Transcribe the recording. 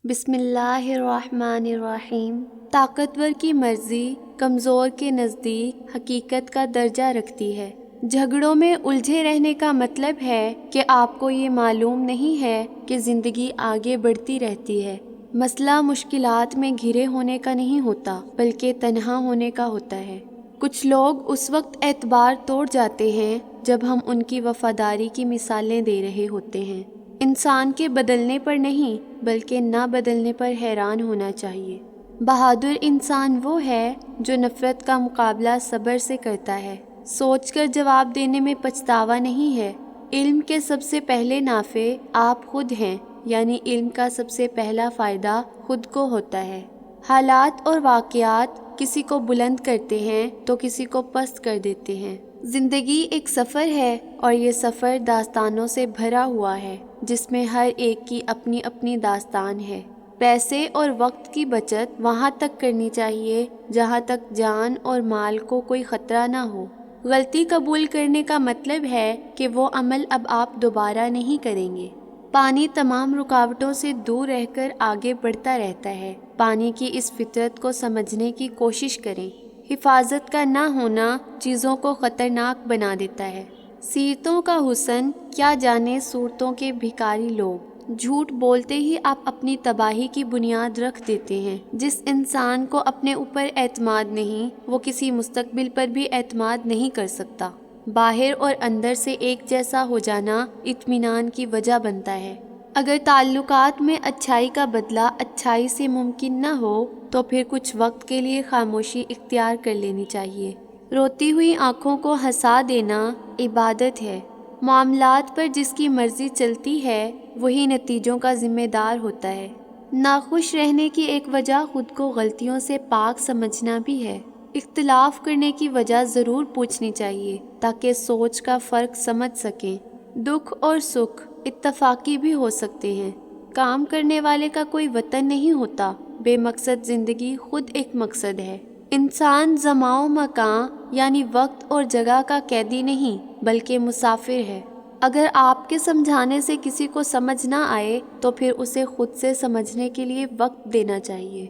بسم اللہ الرحمن الرحیم۔ طاقتور کی مرضی کمزور کے نزدیک حقیقت کا درجہ رکھتی ہے۔ جھگڑوں میں الجھے رہنے کا مطلب ہے کہ آپ کو یہ معلوم نہیں ہے کہ زندگی آگے بڑھتی رہتی ہے۔ مسئلہ مشکلات میں گھرے ہونے کا نہیں ہوتا بلکہ تنہا ہونے کا ہوتا ہے۔ کچھ لوگ اس وقت اعتبار توڑ جاتے ہیں جب ہم ان کی وفاداری کی مثالیں دے رہے ہوتے ہیں۔ انسان کے بدلنے پر نہیں بلکہ نہ بدلنے پر حیران ہونا چاہیے۔ بہادر انسان وہ ہے جو نفرت کا مقابلہ صبر سے کرتا ہے، سوچ کر جواب دینے میں پچھتاوا نہیں ہے۔ علم کے سب سے پہلے نافع آپ خود ہیں، یعنی علم کا سب سے پہلا فائدہ خود کو ہوتا ہے۔ حالات اور واقعات کسی کو بلند کرتے ہیں تو کسی کو پست کر دیتے ہیں۔ زندگی ایک سفر ہے اور یہ سفر داستانوں سے بھرا ہوا ہے جس میں ہر ایک کی اپنی اپنی داستان ہے۔ پیسے اور وقت کی بچت وہاں تک کرنی چاہیے جہاں تک جان اور مال کو کوئی خطرہ نہ ہو۔ غلطی قبول کرنے کا مطلب ہے کہ وہ عمل اب آپ دوبارہ نہیں کریں گے۔ پانی تمام رکاوٹوں سے دور رہ کر آگے بڑھتا رہتا ہے۔ پانی کی اس فطرت کو سمجھنے کی کوشش کریں۔ حفاظت کا نہ ہونا چیزوں کو خطرناک بنا دیتا ہے۔ سیرتوں کا حسن کیا جانے صورتوں کے بھکاری لوگ۔ جھوٹ بولتے ہی آپ اپنی تباہی کی بنیاد رکھ دیتے ہیں۔ جس انسان کو اپنے اوپر اعتماد نہیں وہ کسی مستقبل پر بھی اعتماد نہیں کر سکتا۔ باہر اور اندر سے ایک جیسا ہو جانا اطمینان کی وجہ بنتا ہے۔ اگر تعلقات میں اچھائی کا بدلہ اچھائی سے ممکن نہ ہو تو پھر کچھ وقت کے لیے خاموشی اختیار کر لینی چاہیے۔ روتی ہوئی آنکھوں کو ہنسا دینا عبادت ہے۔ معاملات پر جس کی مرضی چلتی ہے وہی نتیجوں کا ذمہ دار ہوتا ہے۔ ناخوش رہنے کی ایک وجہ خود کو غلطیوں سے پاک سمجھنا بھی ہے۔ اختلاف کرنے کی وجہ ضرور پوچھنی چاہیے تاکہ سوچ کا فرق سمجھ سکیں۔ دکھ اور سکھ اتفاقی بھی ہو سکتے ہیں۔ کام کرنے والے کا کوئی وطن نہیں ہوتا۔ بے مقصد زندگی خود ایک مقصد ہے۔ انسان زمان و مکان یعنی وقت اور جگہ کا قیدی نہیں بلکہ مسافر ہے۔ اگر آپ کے سمجھانے سے کسی کو سمجھ نہ آئے تو پھر اسے خود سے سمجھنے کے لیے وقت دینا چاہیے۔